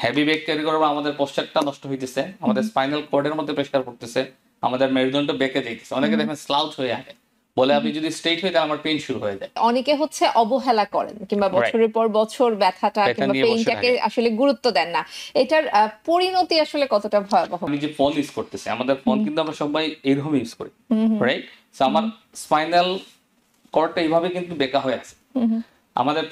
Heavy back carry করার পর আমাদের পোস্টারটা নষ্ট হইতেছে, আমাদের স্পাইনাল কর্ডের মধ্যে প্রেসার পড়তেছে, আমাদের মেরুদণ্ড বেঁকে যাইতেছে। অনেকে দেখেন স্লাউচ হয়ে আগে বলে আমি যদি স্ট্রেট হই তাহলে আমার পেইন শুরু হয়ে যায়। অনেকে হচ্ছে অবহেলা করেন কিংবা রাইট, বছরের পর বছর ব্যথাটা ব্যথা কিংবা নিয়ে বসে পেইনটাকে থাকে। আসলে গুরুত্ব দেন না। এটার পরিণতি আসলে কতটা ভয়াবহ? আমি যে ফোন ইউজ করতেছি, আমাদের ফোন কিন্তু আমরা সবাই এইরকম ইউজ করি, রাইট? সো আমার স্পাইনাল কর্ডটা এইভাবে কিন্তু বেঁকা হয়ে আছে। আমাদের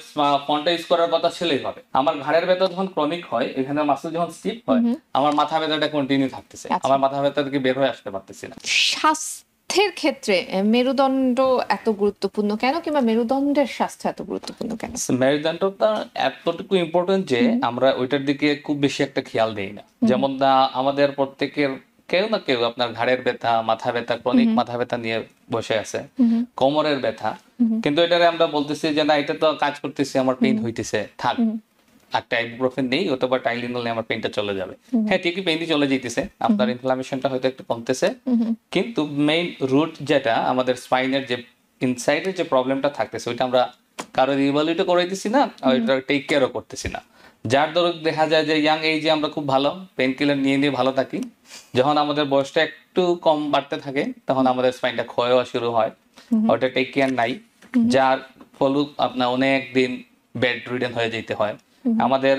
ফোনটা ইউজ করার কথা ছিল এইভাবে। আমার ঘাড়ের ব্যথা যখন ক্রনিক হয়, এখানে মাসল যখন স্টিফ হয়, আমার মাথা ব্যথাটা কন্টিনিউ থাকতেছে, আমার মাথা ব্যথা থেকে বের হয়ে আসতে পারতেছি না। স্বাস্থ্যের ক্ষেত্রে মেরুদণ্ড এত গুরুত্বপূর্ণ কেন, কিংবা মেরুদণ্ডের স্বাস্থ্য এত গুরুত্বপূর্ণ কেন? মেরুদণ্ডটা এতটুকু ইম্পর্টেন্ট যে আমরা ওইটার দিকে খুব বেশি একটা খেয়াল দেই না। যেমন আমাদের প্রত্যেকের কেউ না কেউ আপনার ঘাড়ের ব্যথা, মাথা ব্যথা, ক্রনিক মাথা ব্যথা নিয়ে বসে আছে, কোমরের ব্যথা, কিন্তু এটারে আমরা বলতেছি যে না এটা তো কাজ করতেছি, আমার পেইন হইতেছে, থাক একটা ইবুপ্রোফেন নেই অথবা টাইলিনল নিয়ে আমার পেইনটা চলে যাবে। হ্যাঁ ঠিকই পেইনই চলে যাইতেছে, আপনার ইনফ্লামেশনটা হয়তো একটু কমতেছে, কিন্তু মেইন রুট যেটা আমাদের স্পাইনের যে ইনসাইডের যে প্রবলেমটা থাকতেছে ওইটা আমরা কারো রিভ্যালুয়েটও করাইতেছি না, ওইটা টেক কেয়ারও করতেছি না। যার দরুন দেখা যায় যে ইয়াং এইজে আমরা খুব ভালো পেইন কিলার নিয়ে নিয়ে ভালো থাকি, যখন আমাদের বয়সটা একটু কম বাড়তে থাকে তখন আমাদের স্পাইনটা ক্ষয় হওয়া শুরু হয়, ওটা টেক কেয়ার নাই, যার ফলক আপনার অনেক দিন বেড রিডেন হয়ে যেতে হয়। আমাদের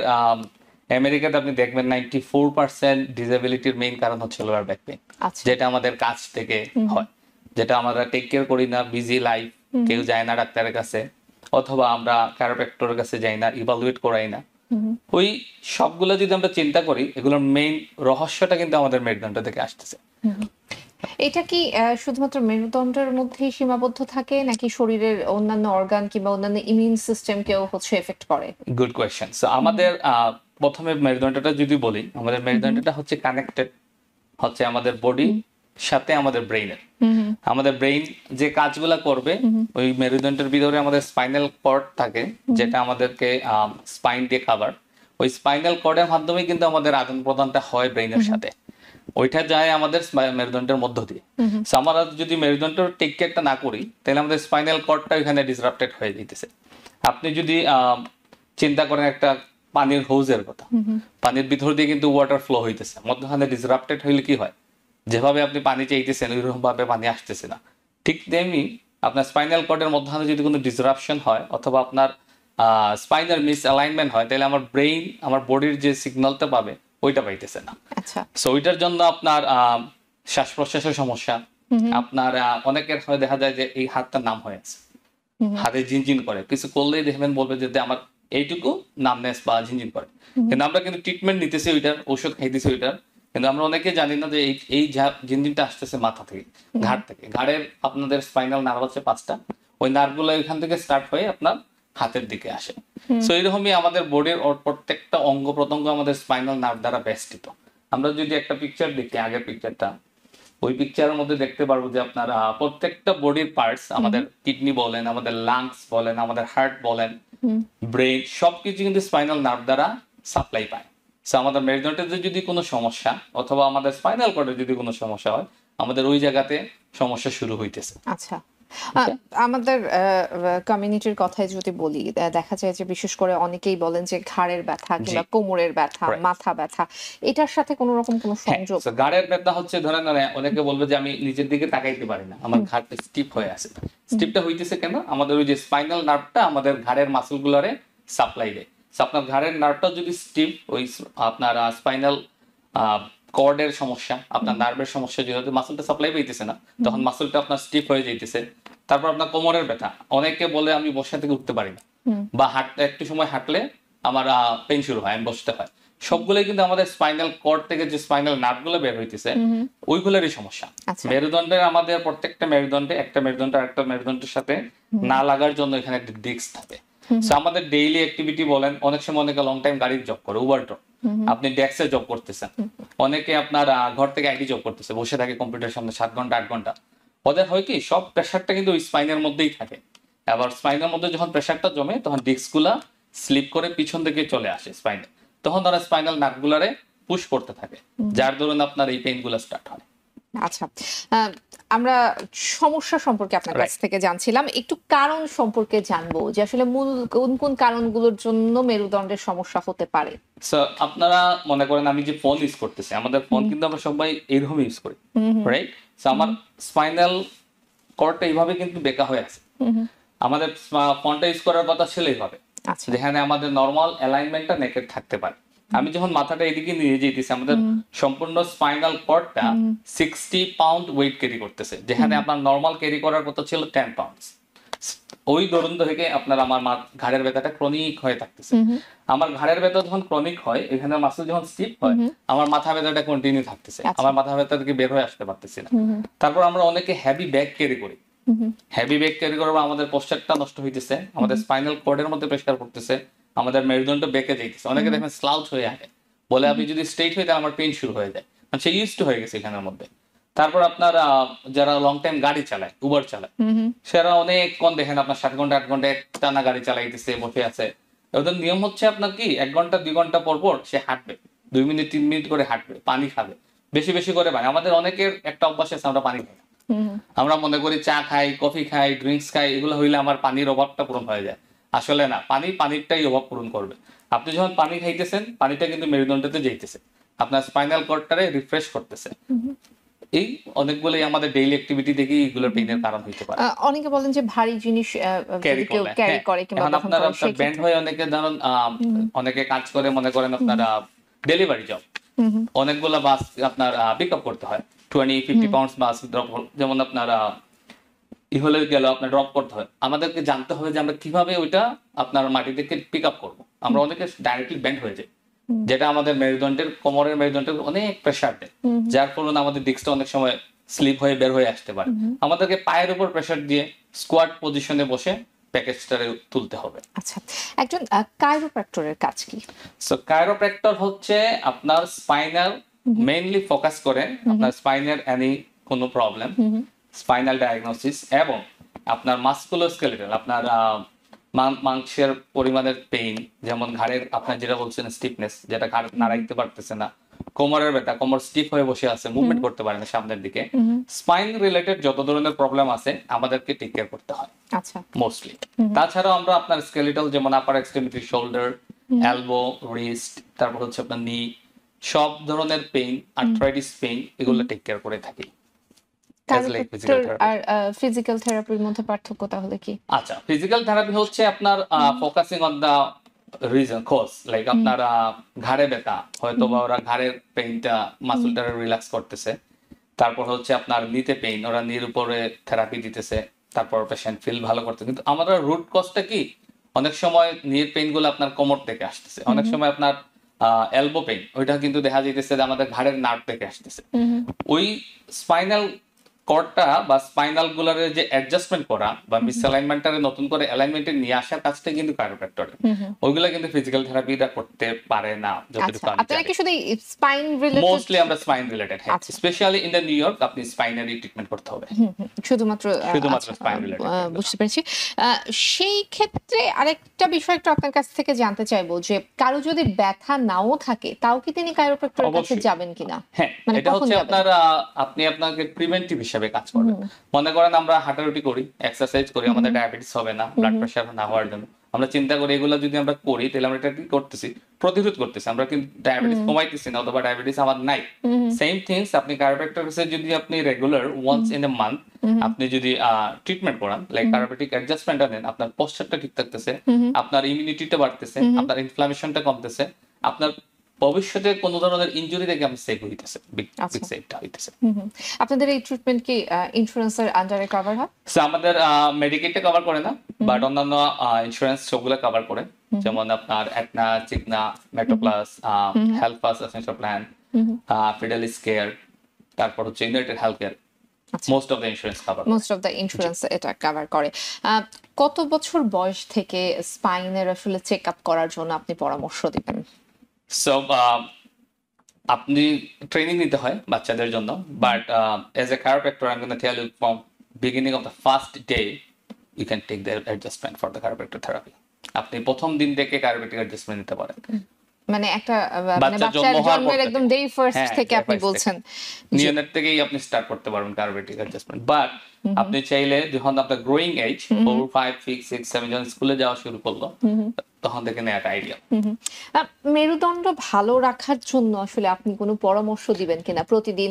আমেরিকাতে আপনি দেখবেন 94% ডিসেবিলিটির মেইন কারণ হচ্ছে লোয়ার ব্যাক পেইন, যেটা আমাদের কাছ থেকে হয়, যেটা আমরা টেক কেয়ার করি না, বিজি লাইফ, কেউ যায় না ডাক্তারের কাছে, অথবা আমরা ক্যারোপ্র্যাক্টরের কাছে যাই না, ইভালুয়েট করাই না। ওই সবগুলো যদি আমরা চিন্তা করি, এগুলোর মেইন রহস্যটা কিন্তু আমাদের মেরুদণ্ড থেকে আসতেছে। এটা কি শুধুমাত্র মেরুদণ্ডের মধ্যেই সীমাবদ্ধ থাকে, নাকি শরীরের অন্যান্য অর্গান কিংবা অন্যান্য ইমিউন সিস্টেমকেও হচ্ছে এফেক্ট করে? Good question. সো আমাদের প্রথমে মেরুদণ্ডটা যদি বলি, আমাদের মেরুদণ্ডটা হচ্ছে কানেক্টেড হচ্ছে আমাদের বডি সাথে আমাদের ব্রেইনের। আমাদের ব্রেইন যে কাজগুলা করবে ওই মেরুদণ্ডের ভিতরে আমাদের স্পাইনাল কর্ড থাকে, যেটা আমাদেরকে স্পাইন দিয়ে কাভার, ওই স্পাইনাল কর্ডের মাধ্যমে কিন্তু আমাদের আদান প্রদানটা হয় ব্রেইনের সাথে, ওইটা যায় আমাদের মেরুদণ্ডের মধ্য দিয়ে। আমরা যদি মেরুদণ্ডের টেক কেয়ারটা না করি তাহলে আমাদের স্পাইনাল কর্ডটা এখানে ডিসরাপ্টেড হয়ে যেতেছে। আপনি যদি চিন্তা করেন একটা পানির হোজের কথা, পানির ভিতর দিয়ে কিন্তু ওয়াটার ফ্লো হইতেছে, মধ্যখানে ডিসরাপ্টেড হইলে কি হয়, যেভাবে আপনি পানি চাইতেছেন ওইরকম ভাবে পানি আসতেছে না। ঠিক তেমনি আপনার স্পাইনাল কর্ডের মধ্যখানে যদি কোনো ডিসরাপশন হয় অথবা আপনার স্পাইনাল মিস অ্যালাইনমেন্ট হয়, তাহলে আমার ব্রেইন আমার বডির যে সিগন্যালটা পাবে ওইটা পাইতেছে না। সো ওইটার জন্য আপনার শ্বাস প্রশ্বাসের সমস্যা, আপনার অনেকের হয় দেখা যায় যে এই হাতটা নাম হয়ে আছে, হাতে ঝিনঝিন করে, কিছু করলেই দেখবেন বলবে যে আমার এইটুকু নামনেস বা ঝিনঝিন করে, কিন্তু আমরা কিন্তু ট্রিটমেন্ট নিতেছি ওইটার, ঔষধ খাইতেছি ওইটার, কিন্তু আমরা অনেকে জানি না যে এই ঝিনঝিনটা আসতেছে মাথা থেকে, ঘাড় থেকে। ঘাড়ের আপনাদের স্পাইনাল নার্ভ হচ্ছে 5টা, ওই নার্ভগুলো এখান থেকে স্টার্ট হয়ে আপনার হাতের দিকে আসে। সো এইরকমই আমাদের বডির প্রত্যেকটা অঙ্গ প্রত্যঙ্গ আমাদের স্পাইনাল নার্ভ দ্বারা বেষ্টিত। আমরা যদি একটা পিকচার দেখি, আগের পিকচারটা, ওই পিকচারের মধ্যে দেখতে পারবো যে আপনার প্রত্যেকটা বডির পার্টস, আমাদের কিডনি বলেন, আমাদের লাংস বলেন, আমাদের হার্ট বলেন, ব্রেন, সবকিছু কিন্তু স্পাইনাল নার্ভ দ্বারা সাপ্লাই পায়। সো আমাদের মেরুদণ্ডের যদি কোনো সমস্যা অথবা আমাদের স্পাইনাল কর্ডের যদি কোনো সমস্যা হয়, আমাদের ওই জায়গাতে সমস্যা শুরু হইতেছে। আচ্ছা, আমাদের কমিউনিটির কথাই যদি বলি, দেখা যায় যে বিশেষ করে অনেকেই বলেন যে ঘাড়ের ব্যথা কিংবা কোমরের ব্যথা, মাথা ব্যথা, এটার সাথে কোনো রকম কোনো সংযোগ? ঘাড়ের ব্যথা হচ্ছে ধরেন অনেকে বলবে যে আমি নিজের দিকে তাকাইতে পারি না, আমার ঘাড়টা স্টিফ হয়ে আছে। স্টিফটা হইতেছে কেন? আমাদের ওই যে স্পাইনাল নার্ভটা আমাদের ঘাড়ের মাসল গুলারে সাপ্লাই দেয়। আপনার ঘাড়ের নার্ভটা যদি স্টিফ, ওই আপনার স্পাইনাল কর্ডের সমস্যা, আপনার নার্ভের সমস্যা, যেহেতু মাসলটা সাপ্লাই পাইতেছে না, তখন মাসলটা আপনার স্টিফ হয়ে যাইতেছে। তারপর আপনার কোমরের ব্যথা, অনেকে বলে আমি বসে থেকে উঠতে পারি না, বা হাঁটতে একটু সময় হাঁটলে আমার পেন শুরু হয়, আমি বসতে হয়। সবগুলোই কিন্তু আমাদের স্পাইনাল কর্ড থেকে যে স্পাইনাল নার্ভ গুলো বের হইতেছে ওইগুলোরই সমস্যা। মেরুদণ্ডের আমাদের প্রত্যেকটা মেরুদণ্ডে একটা মেরুদণ্ড আরেকটা মেরুদণ্ডের সাথে না লাগার জন্য এখানে একটা ডিস্ক থাকে। আমাদের ডেইলি অ্যাক্টিভিটি বলেন, অনেক সময় অনেকে লং টাইম গাড়ির জব করে, উবার ড্রপ, আপনি ডেস্কে জব করতেছেন, অনেকে আপনার ঘর থেকে আইটি জব করতেছে, বসে থাকে কম্পিউটারের সামনে 7 ঘন্টা 8 ঘন্টা। ওদের হয় কি, সব প্রেশারটা কিন্তু ওই স্পাইনের মধ্যেই থাকে। আবার স্পাইনের মধ্যে যখন প্রেশারটা জমে তখন ডিস্কগুলা স্লিপ করে পিছন দিকে চলে আসে স্পাইনে, তখন তারা স্পাইনাল নার্ভগুলারে পুশ করতে থাকে, যার দরুন আপনার এই পেইনগুলো স্টার্ট হয়। আচ্ছা, আমরা সমস্যা সম্পর্কে আপনার কাছ থেকে জানছিলাম, একটু কারণ সম্পর্কে জানবো যে আসলে মূল কোন কোন কারণগুলোর জন্য মেরুদণ্ডের সমস্যা হতে পারে। সো আপনারা মনে করেন আমি যে ফোন ইউজ করতেছি, আমাদের ফোন কিন্তু আমরা সবাই এইরকম ইউজ করি, রাইট? সো আমার স্পাইনাল কর্ডটা এইভাবে কিন্তু বেঁকা হয়ে আছে। আমাদের ফোনটা ইউজ করার কথা ছিল এইভাবে, আচ্ছা, যেখানে আমাদের নরমাল অ্যালাইনমেন্টটা নেকেড থাকতে পারে। আমি যখন মাথাটা এদিকে নিয়ে যেতেছি, আমাদের সম্পূর্ণ স্পাইনাল কর্ডটা 60 পাউন্ড ওয়েট ক্যারি করতেছে, যেখানে আপনার নরমাল ক্যারি করার কথা ছিল 10 পাউন্ডস। ওই দরুন থেকে আপনার আমার ঘাড়ের ব্যথাটা ক্রনিক হয়ে থাকতেছে। আমার ঘাড়ের ব্যথা যখন ক্রনিক হয়, এখানে মাসল যখন স্টিফ হয়, আমার মাথা ব্যথাটা কন্টিনিউ থাকতেছে, আমার মাথা ব্যথা থেকে বের হয়ে আসতে পারতেছি না। তারপর আমরা অনেকে হেভি ব্যাগ ক্যারি করি, হেভি ব্যাগ ক্যারি করার আমাদের পোস্টারটা নষ্ট হইতেছে, আমাদের স্পাইনাল কর্ডের মধ্যে প্রেসার পড়তেছে, আমাদের মেরুদণ্ড বেঁকে যাইতেছে। অনেকে দেখেন স্লাউচ হয়ে আসে, বলে আমি যদি স্ট্রেট হই তাহলে আমার পেইন শুরু হয়ে যায়, মানে সে ইউজড হয়ে গেছে এখানের মধ্যে। তারপর আপনার যারা লং টাইম গাড়ি চালায়, উবার চালায়, সেরা অনেকক্ষণ দেখেন আপনার 7 ঘন্টা 8 ঘন্টা একটানা গাড়ি চালাইতেছে, বসে আছে। ওদের নিয়ম হচ্ছে আপনার কি 1 ঘন্টা 2 ঘন্টা পর পর সে হাঁটবে, 2 মিনিট 3 মিনিট করে হাঁটবে, পানি খাবে, বেশি বেশি করে পানি। আমাদের অনেকের একটা অভ্যাস আছে, আমরা পানি খাই না। আমরা মনে করি চা খাই, কফি খাই, ড্রিঙ্কস খাই, এগুলো হইলে আমার পানির অভাবটা পূরণ হয়ে যায়। আসলে না, পানিরটাই অভাব পূরণ করবে। আপনি যখন পানি খাইতেছেন, পানিটা কিন্তু মেরুদণ্ডতে যাইতেছে, আপনার স্পাইনাল কর্ডটারে রিফ্রেশ করতেছে। এই অনেকগুলোই আমাদের ডেইলি অ্যাক্টিভিটি থেকে এগুলোর পেইনের কারণ হতে পারে। অনেকে বলেন যে ভারী জিনিস যদি কেউ ক্যারি করে কিংবা বহন আপনার করে, ব্যান্ড হয়ে অনেকে ধরুন অনেকে কাজ করে, মনে করেন আপনার ডেলিভারি জব, অনেকগুলো বাস আপনার পিক আপ করতে হয়, 20-50 পাউন্ডস বাস ড্রপ, যেমন আপনার হলে গেল আপনার ড্রপ করতে হয়। আমাদেরকে জানতে হবে যে আমরা কিভাবে ওইটা আপনার মাটি থেকে পিক আপ করবো। আমরা অনেকে ডাইরেক্টলি ব্যান্ড হয়ে যাই, যেটা আমাদের মেরুদণ্ডের, কোমরের মেরুদণ্ডের অনেক প্রেসার দেয়, যার ফলে আমাদের ডিস্কটা অনেক সময় স্লিপ হয়ে বের হয়ে আসতে পারে। আমাদেরকে পায়ের উপর প্রেসার দিয়ে স্কোয়াট পজিশনে বসে প্যাকেজটারে তুলতে হবে। আচ্ছা, একজন কাইরোপ্র্যাক্টরের কাজ কি? সো কাইরোপ্র্যাক্টর হচ্ছে আপনার স্পাইনাল মেইনলি ফোকাস করে আপনার স্পাইনের এনি কোনো প্রবলেম, স্পাইনাল ডায়াগনোসিস এবং আপনার মাসকুলোস্কেলেটাল, আপনার মাংসের পরিমাণের পেইন, যেমন ঘাড়ের আপনার যেটা বলছেন স্টিফনেস, যেটা ঘাড় নাড়াইতে পারতেছে না, কোমরের ব্যথা, কোমর স্টিফ হয়ে বসে আছে, মুভমেন্ট করতে পারে না সামনের দিকে, স্পাইন রিলেটেড যত ধরনের প্রবলেম আছে আমাদেরকে টেক কেয়ার করতে হয়। আচ্ছা, মোস্টলি। তাছাড়াও আমরা আপনার স্কেলিটাল, যেমন আপার এক্সট্রিমিটি, শোল্ডার, এলবো, রিস্ট, তারপর হচ্ছে আপনার নি, সব ধরনের পেইন, আর্থ্রাইটিস পেইন, এগুলো টেক কেয়ার করে থাকি। আর ফিজিক্যাল থেরাপির মধ্যে পার্থক্য তাহলে কি? আচ্ছা, ফিজিক্যাল থেরাপি হচ্ছে আপনার focusing on the reason cause, like আপনার ঘাড়ে ব্যথা, হয়তো বা ওরা ঘাড়ের পেইনটা মাসলটা রিল্যাক্স করতেছে, তারপর হচ্ছে আপনার নিতে পেইন, ওরা নির উপরে থেরাপি দিতেছে, তারপর পেশেন্ট ফিল ভালো করতে। কিন্তু আমাদের রুট কজটা কি, অনেক সময় নির পেইন গুলো আপনার কোমর থেকে আসতেছে, অনেক সময় আপনার এলবো পেইন, ওইটা কিন্তু দেখা যাইতেছে যে আমাদের ঘাড়ের নার্ভ থেকে আসতেছে। ওই স্পাইনাল কর্ডটা বা স্পাইনাল গুলার যে অ্যাডজাস্টমেন্ট করা বা মিসঅ্যালাইনমেন্টটারে নতুন করে অ্যালাইনমেন্টে নিয়ে আসার কাজটা কিন্তু কাইরোপ্র্যাক্টরের। ওইগুলা কিন্তু ফিজিক্যাল থেরাপিটা করতে পারে না, যতটুকু আমি জানি। আপনারা কি শুধু স্পাইন রিলেটেড? মোস্টলি আমরা স্পাইন রিলেটেড, হ্যাঁ, specially in the new York আপনি স্পাইনারি ট্রিটমেন্ট করতে হবে, শুধুমাত্র স্পাইন রিলেটেড। বুঝতে পেরেছি। সেই ক্ষেত্রে আরেকটা বিষয় একটু আপনার কাছ থেকে জানতে চাইবো যে কারো যদি ব্যথা নাও থাকে, তাও কি তিনি কাইরোপ্র্যাক্টরের কাছে যাবেন কিনা? হ্যাঁ, এটা হচ্ছে আপনার আপনি আপনাকে প্রিভেন্টিভ হিসেবে কাজ করবেন। মনে করেন আমরা হাঁটাহাঁটি করি, এক্সারসাইজ করি, আমাদের ডায়াবেটিস হবে না, ব্লাড প্রেশার না হওয়ার জন্য আমরা চিন্তা করি, এগুলো যদি আমরা করি তাহলে আমরা এটা কি করতেছি, প্রতিরোধ করতেছি, আমরা কিন্তু ডায়াবেটিস কমাইতেছি না, অথবা ডায়াবেটিস আমার নাই। সেম থিংস আপনি কাইরোপ্র্যাক্টরের কাছে যদি আপনি regular once in a month আপনি যদি ট্রিটমেন্ট করান, লাইক কাইরোপ্র্যাক্টিক অ্যাডজাস্টমেন্টটা নেন, আপনার পশ্চারটা ঠিক থাকতেছে, আপনার ইমিউনিটিটা বাড়তেছে, আপনার ইনফ্লামেশনটা কমতেছে, আপনার ভবিষ্যতে কোনো ধরনের ইনজুরি থেকে আপনি সেভ হইতেছে, বিগ সেভটা হইতেছে। আপনাদের এই ট্রিটমেন্ট কি ইন্স্যুরেন্সের আন্ডারে কভার হয়? সো আমাদের মেডিকেলটা কভার করে না, বাট অন্যান্য ইন্স্যুরেন্স সবগুলো কভার করে, যেমন আপনার Aetna, Cigna, MetroPlus, health plus essential plan, Fidelis care, তারপর হচ্ছে United health care, most of the insurance cover, most of the insurance এটা কভার করে। কত বছর বয়স থেকে স্পাইনের আসলে চেক আপ করার জন্য আপনি পরামর্শ দিবেন? সো আপনি ট্রেনিং নিতে হয় বাচ্চাদের জন্য, but as a chiropractor I'm going to tell you from beginning of the first day you can take the adjustment for the chiropractor therapy. আপনি প্রথম দিন থেকে chiropractic adjustment নিতে পারেন। মানে একটা মানে বাচ্চা বাচ্চার জন্ম হওয়ার পর জন্মের একদম ডে ফার্স্ট হ্যাঁ, থেকে day আপনি first বলছেন। নিওনেট থেকেই আপনি স্টার্ট করতে পারবেন কার্বোরেটিক অ্যাডজাস্টমেন্ট। বাট আপনি চাইলে যখন আপনার গ্রোয়িং এজ 4, 5, 6, 6, 7 যখন স্কুলে যাওয়া শুরু করলো তখন থেকে নেওয়াটা আইডিয়া। মেরুদণ্ড ভালো রাখার জন্য আসলে আপনি কোনো পরামর্শ দিবেন কিনা? প্রতিদিন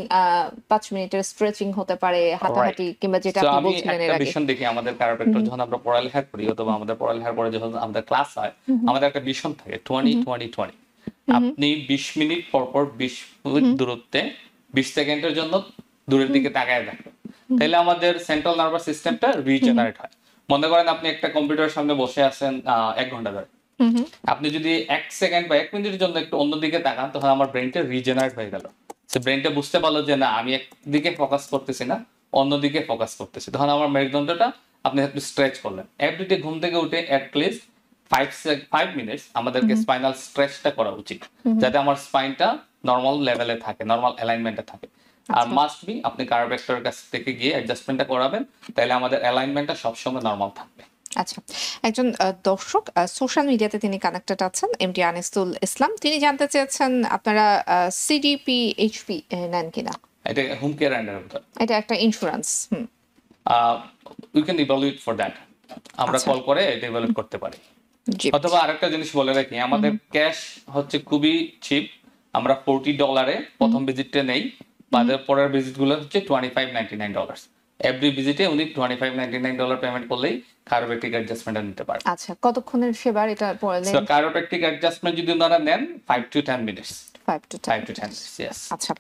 5 মিনিটের স্ট্রেচিং হতে পারে, হাঁটাহাঁটি কিংবা যেটা So, আপনি আমি বলছিলেন এর একটা আগে। মিশন দেখি আমাদের কার্বোরেটর যখন আমরা পড়ালেখা করি অথবা আমাদের পড়ালেখার পরে যখন আমাদের ক্লাস হয়, আমাদের একটা মিশন থাকে 20-20-20। আপনি 20 মিনিট পর পর 20 ফুট দূরত্বে 20 সেকেন্ডের জন্য দূরের দিকে তাকায় রাখবেন, তাহলে আমাদের সেন্ট্রাল নার্ভাস সিস্টেমটা রিজেনারেট হয়। মনে করেন আপনি একটা কম্পিউটারের সামনে বসে আছেন 1 ঘন্টা ধরে, আপনি যদি 1 সেকেন্ড বা 1 মিনিটের জন্য একটু অন্যদিকে তাকান তখন আমার ব্রেনটা রিজেনারেট হয়ে গেল। সে ব্রেনটা বুঝতে পারলো যে না আমি একদিকে ফোকাস করতেছি না, অন্যদিকে ফোকাস করতেছি। তখন আমার মেরুদণ্ডটা আপনি একটু স্ট্রেচ করলেন। এভরিডে ঘুম থেকে উঠে অ্যাটলিস্ট 5 মিনিটস আমাদেরকে স্পাইনাল স্ট্রেচটা করা উচিত, যাতে আমার স্পাইনটা নর্মাল লেভেলে থাকে, নর্মাল অ্যালাইনমেন্টে থাকে। আর মাস্ট বি আপনি কার্বোরেটরের কাছ থেকে গিয়ে অ্যাডজাস্টমেন্টটা করাবেন, তাহলে আমাদের অ্যালাইনমেন্টটা সবসময় নর্মাল থাকবে। আচ্ছা, একজন দর্শক সোশ্যাল মিডিয়াতে তিনি কানেক্টেড আছেন, এমডি আনিসুল ইসলাম। তিনি জানতে চেয়েছেন আপনারা সিডিপি এইচপি নেন কিনা? এটা হোম কেয়ার আন্ডার এটা একটা insurance. We can evaluate for that. আমরা কল করে এটা ইভালুয়েট করতে পারি। জি। অথবা আরেকটা জিনিস বলে রাখি, আমাদের ক্যাশ হচ্ছে খুবই চিপ। আমরা $40 প্রথম ভিজিটে নেই, বাদের পরের ভিজিট গুলো হচ্ছে $25.99। এভরি ভিজিটে উনি $25.99 পেমেন্ট করলেই কার্বোরেটিক অ্যাডজাস্টমেন্ট নিতে পারে। আচ্ছা, কতক্ষণের সেবার এটা পড়লেন? সো কার্বোরেটিক অ্যাডজাস্টমেন্ট যদি ওনারা নেন 5 to 10 minutes. 5 to 10 minutes, yes. আচ্ছা,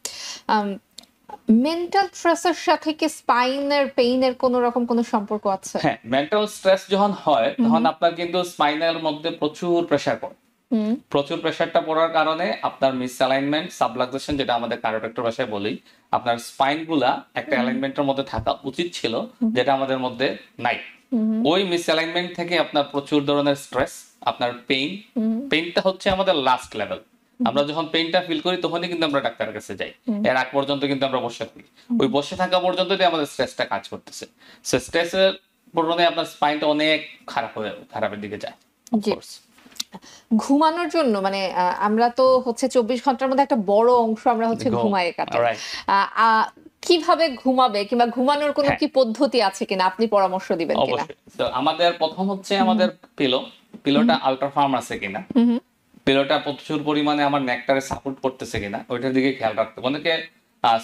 মেন্টাল স্ট্রেসের সাথে কি স্পাইনের পেইনের কোনো রকম কোনো সম্পর্ক আছে? হ্যাঁ, মেন্টাল স্ট্রেস যখন হয় তখন আপনার কিন্তু স্পাইনাল মধ্যে প্রচুর প্রেসার পড়ে। প্রচুর প্রেসারটা পড়ার কারণে আপনার মিসঅ্যালাইনমেন্ট, সাবলাক্সেশন, যেটা আমাদের কার্বোরেটর ভাষায় বলি, আপনার স্পাইন গুলা একটা অ্যালাইনমেন্টের মধ্যে থাকা উচিত ছিল, যেটা আমাদের মধ্যে নাই। ওই মিসঅ্যালাইনমেন্ট থেকে আপনার প্রচুর ধরনের স্ট্রেস, আপনার পেইনটা হচ্ছে আমাদের লাস্ট লেভেল। আমরা যখন পেইনটা ফিল করি তখনই কিন্তু আমরা ডাক্তারের কাছে যাই, এর আগ পর্যন্ত কিন্তু আমরা বসে থাকি। ওই বসে থাকা পর্যন্তই আমাদের স্ট্রেসটা কাজ করতেছে। সো স্ট্রেসের কারণে আপনার স্পাইনটা অনেক খারাপের দিকে যায়। ঘুমানোর জন্য মানে আমরা তো হচ্ছে 24 ঘন্টার মধ্যে একটা বড় অংশ আমরা হচ্ছে ঘুমায়ে কাটাই। কিভাবে ঘুমাবে কিংবা ঘুমানোর কোনো কি পদ্ধতি আছে কিনা আপনি পরামর্শ দিবেন কিনা? অবশ্যই। তো আমাদের প্রথম হচ্ছে আমাদের পিলোটা আলট্রা ফার্ম আছে কিনা, পিলোটা প্রচুর পরিমাণে আমার নেকটারে সাপোর্ট করতেছে কিনা ওইটার দিকে খেয়াল রাখতে। অনেকে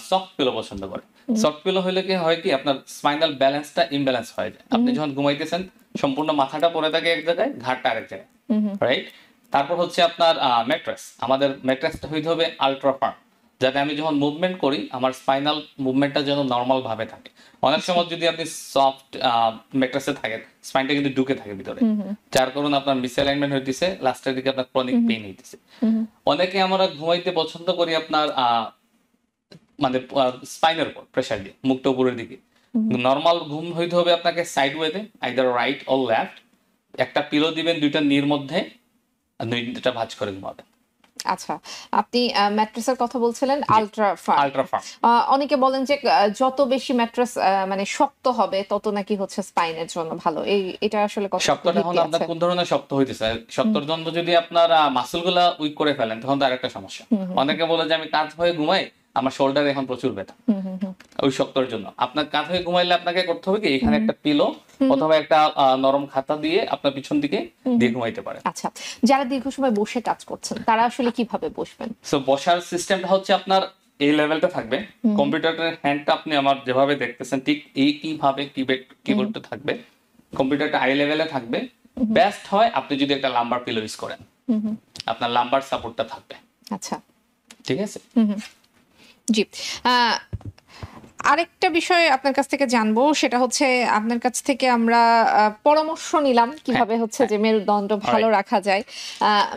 সফট পিলো পছন্দ করে। সফট পিলো হলে কি হয়, কি আপনার স্পাইনাল ব্যালেন্সটা ইমব্যালেন্স হয়ে যায়। আপনি যখন ঘুমাইতেছেন সম্পূর্ণ মাথাটা পড়ে থাকে এক জায়গায়, ঘাড়টা আরেক জায়গায়, রাইট? তারপর হচ্ছে আপনার ম্যাট্রেস, আমাদের ম্যাট্রেসটা হইতে হবে আলট্রা ফার্ম, যাতে আমি যখন মুভমেন্ট করি আমার স্পাইনাল মুভমেন্টটা যেন নর্মাল ভাবে থাকে। অনেক সময় যদি আপনি সফট ম্যাট্রেসে থাকেন, স্পাইনটা কিন্তু ঢুকে থাকে ভিতরে, যার কারণে আপনার মিসঅ্যালাইনমেন্ট হইতেছে, লাস্টের দিকে আপনার ক্রনিক পেইন হইতেছে। অনেকে আমরা ঘুমাইতে পছন্দ করি আপনার মানে স্পাইনের উপর প্রেসার দিয়ে, মুখটা উপরের দিকে। নর্মাল ঘুম হইতে হবে আপনাকে সাইড ওয়েতে, আইদার রাইট অর লেফট। একটা পিলো দিবেন দুইটা নির মধ্যে, আর দুইটা ভাঁজ করে ঘুমাবেন। আচ্ছা, আপনি ম্যাট্রেসের কথা বলছিলেন, আলট্রা ফার্ম। অনেকে বলেন যে যত বেশি ম্যাট্রেস মানে শক্ত হবে তত নাকি হচ্ছে স্পাইনের জন্য ভালো। এটা আসলে কত শক্তটা এখন আপনার কোন ধরনের শক্ত হইতেছে? শক্তর জন্য যদি আপনার মাসলগুলা উইক করে ফেলেন তখন তো আরেকটা সমস্যা। অনেকে বলে যে আমি কাজ হয়ে ঘুমাই, আমার শোল্ডারে এখন প্রচুর ব্যথা, ওই শক্তর জন্য। আপনার কাঁধ হয়ে ঘুমাইলে আপনাকে করতে হবে কি, এখানে একটা পিলো অথবা একটা নরম খাতা দিয়ে আপনার পিছন দিকে দিয়ে ঘুমাইতে পারে। আচ্ছা, যারা দীর্ঘ সময় বসে কাজ করছেন তারা আসলে কিভাবে বসবেন? সো বসার সিস্টেমটা হচ্ছে আপনার এই লেভেলটা থাকবে, কম্পিউটারের হ্যান্ডটা আপনি আমার যেভাবে দেখতেছেন ঠিক এই কিভাবে কিবোর্ডটা থাকবে, কম্পিউটারটা আই লেভেলে থাকবে। বেস্ট হয় আপনি যদি একটা লাম্বার পিলো ইউজ করেন, আপনার লাম্বার সাপোর্টটা থাকবে। আচ্ছা, ঠিক আছে। জি, আরেকটা বিষয় আপনার কাছ থেকে জানবো, সেটা হচ্ছে আপনার কাছ থেকে আমরা পরামর্শ নিলাম কিভাবে হচ্ছে যে মেরুদণ্ড ভালো রাখা যায়,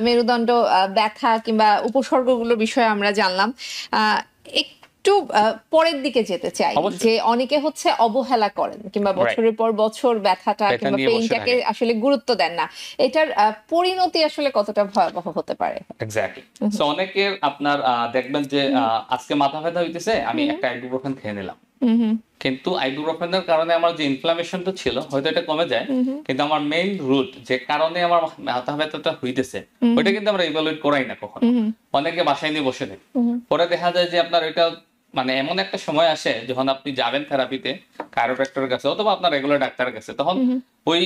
মেরুদণ্ড ব্যথা কিংবা উপসর্গগুলোর বিষয়ে আমরা জানলাম। একটু পরের দিকে যেতে চাই, যে অনেকে হচ্ছে অবহেলা করেন কিংবা বছরের পর বছর ব্যথাটা কিংবা পেইনটাকে আসলে গুরুত্ব দেন না। এটার পরিণতি আসলে কতটা ভয়াবহ হতে পারে? এক্স্যাক্টলি। সো অনেকের আপনার দেখবেন যে আজকে মাথা ব্যথা হইতেছে, আমি একটা আইবুপ্রোফেন খেয়ে নিলাম, কিন্তু আইবুপ্রোফেনের কারণে আমার যে ইনফ্লামেশনটা ছিল হয়তো এটা কমে যায়, কিন্তু আমার মেইন রুট যে কারণে আমার মাথা ব্যথাটা হইতেছে ওইটা কিন্তু আমরা ইভালুয়েট করাই না কখনো। অনেকে বাসায় নিয়ে বসে থাকে, পরে দেখা যায় যে আপনার ওইটা মানে এমন একটা সময় আসে যখন আপনি যাবেন থেরাপিতে কাইরোপ্র্যাক্টরের কাছে অথবা আপনার রেগুলার ডাক্তারের কাছে, তখন ওই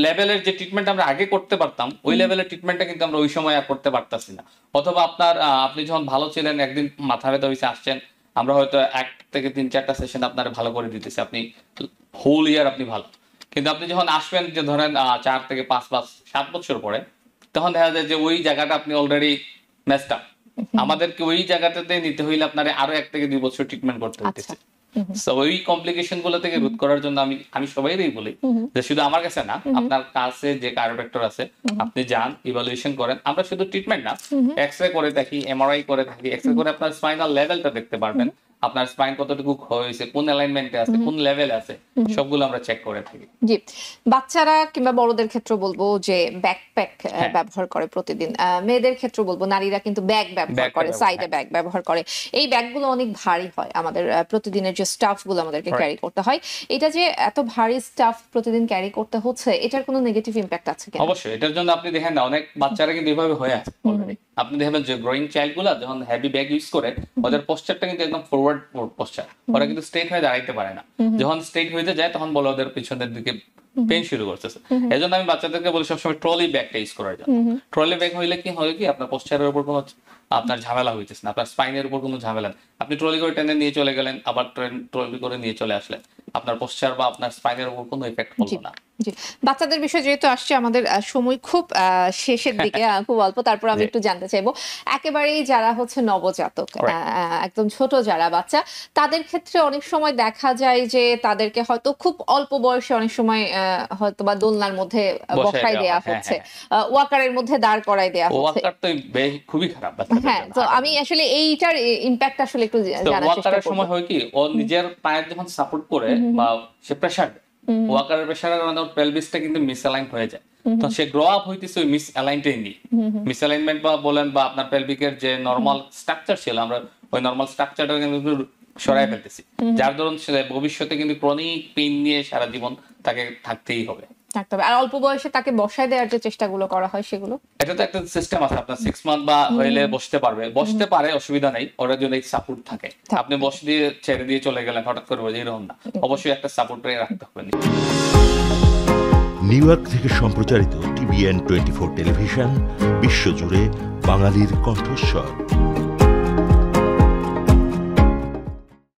লেভেলের যে ট্রিটমেন্ট আমরা আগে করতে পারতাম ওই লেভেলের ট্রিটমেন্টটা কিন্তু আমরা ওই সময় আর করতে পারতাছি না। অথবা আপনার আপনি যখন ভালো ছিলেন, একদিন মাথা ব্যথা হয়েছে আসছেন, আমরা হয়তো 1 থেকে 3-4টা সেশন আপনার ভালো করে দিতেছি, আপনি হোল ইয়ার আপনি ভালো। কিন্তু আপনি যখন আসবেন যে ধরেন 4 থেকে 5-7 বছর পরে, তখন দেখা যায় যে ওই জায়গাটা আপনি অলরেডি মেসড আপ। আমাদেরকে ওই জায়গাটাতে নিতে হইলে আপনার আরো 1 থেকে 2 বছর ট্রিটমেন্ট করতে হইতেছে। সো ওই কমপ্লিকেশন গুলো থেকে রোধ করার জন্য আমি সবাইকেই বলি যে শুধু আমার কাছে না, আপনার কাছে যে কাইরোপ্র্যাক্টর আছে আপনি যান, ইভালুয়েশন করেন। আমরা শুধু ট্রিটমেন্ট না, এক্সরে করে থাকি, এমআরআই করে থাকি। এক্সরে করে আপনার স্পাইনাল লেভেলটা দেখতে পারবেন, আপনার স্পাইন কতটুকু হয়েছে, কোন অ্যালাইনমেন্টে আছে, কোন লেভেলে আছে, সবগুলো আমরা চেক করে থাকি। জি, বাচ্চারা কিংবা বড়দের ক্ষেত্রে বলবো যে ব্যাকপ্যাক ব্যবহার করে প্রতিদিন। মেয়েদের ক্ষেত্রে বলবো নারীরা কিন্তু ব্যাগ ব্যবহার করে, সাইডে ব্যাগ ব্যবহার করে। এই ব্যাগগুলো অনেক ভারী হয়, আমাদের প্রতিদিনের যে স্টাফ গুলো আমাদেরকে ক্যারি করতে হয়। এটা যে এত ভারী স্টাফ প্রতিদিন ক্যারি করতে হচ্ছে, এটার কোনো নেগেটিভ ইমপ্যাক্ট আছে কিনা? অবশ্যই, এটার জন্য আপনি দেখেন না অনেক বাচ্চারা কিন্তু এভাবে হয়ে আছে অলরেডি। আপনি দেখবেন যে গ্রোয়িং চাইল্ড গুলা যখন হেভি ব্যাগ ইউজ করে ওদের পোস্টারটা কিন্তু একদম ফরওয়ার্ড পোস্টার, ওরা কিন্তু স্ট্রেট হয়ে দাঁড়াইতে পারে না। যখন স্ট্রেট হইতে যায় তখন বলে ওদের পিছনের দিকে পেন শুরু করতেছে। এজন্য আমি বাচ্চাদেরকে বলি সবসময় ট্রলি ব্যাগটা ইউজ করার জন্য। ট্রলি ব্যাগ হইলে কি হয় কি আপনার পোস্টারের উপর কোনো আপনার ঝামেলা হইতেছে না, আপনার স্পাইনের উপর কোনো ঝামেলা নেই। আপনি ট্রলি করে টেনে নিয়ে চলে গেলেন, আবার ট্রলি করে নিয়ে চলে আসলেন, আপনার পোস্টার বা আপনার স্পাইনের উপর কোনো ইফেক্ট পড়লো না। জি, বাচ্চাদের বিষয় যেহেতু আসছে, আমাদের সময় খুব শেষের দিকে, খুব অল্প, তারপর আমি একটু জানতে চাইবো একেবারেই যারা হচ্ছে নবজাতক, একদম ছোট যারা বাচ্চা, তাদের ক্ষেত্রে অনেক সময় দেখা যায় যে তাদেরকে হয়তো খুব অল্প বয়সে অনেক সময় হয়তো বা দোলনার মধ্যে বসাই দেয়া হচ্ছে, ওয়াকারের মধ্যে দাঁড় করাই দেয়া হচ্ছে। ওয়াকার তো খুবই খারাপ। হ্যাঁ, তো আমি আসলে এইটার ইমপ্যাক্ট আসলে একটু জানার চেষ্টা করব। ওয়াকারের সময় হয় কি ও নিজের পায়ের যখন সাপোর্ট করে বা সে প্রেসার দেয়, ওয়াকারের প্রেসারের কারণে ওর পেলভিসটা কিন্তু মিসঅ্যালাইন হয়ে যায়। তো সে গ্রো আপ হইতেছে ওই মিসঅ্যালাইনটাই নিয়ে। মিসঅ্যালাইনমেন্ট বা বলেন বা আপনার পেলভিকের যে নরমাল স্ট্রাকচার ছিল, আমরা ওই নরমাল স্ট্রাকচারটা কিন্তু সরাই ফেলতেছি, যার দরুন সে ভবিষ্যতে কিন্তু ক্রনিক পেইন নিয়ে সারা জীবন তাকে থাকতেই হবে। আর অল্প বয়সে তাকে বসায় দেওয়ার যে চেষ্টাগুলো করা হয় সেগুলো, এটা তো একটা সিস্টেম আছে, আপনার 6 মান্থ বা হইলে বসতে পারে, অসুবিধা নাই, ওরা যদি সাপোর্ট থাকে। আপনি বসে দিয়ে ছেড়ে দিয়ে চলে গেলেন হঠাৎ করে, এরকম না, অবশ্যই একটা সাপোর্ট রাখতে হবে। নিউ ইয়র্ক থেকে সম্প্রচারিত TVN 24 টেলিভিশন বিশ্বজুড়ে বাঙালির কণ্ঠস্বর।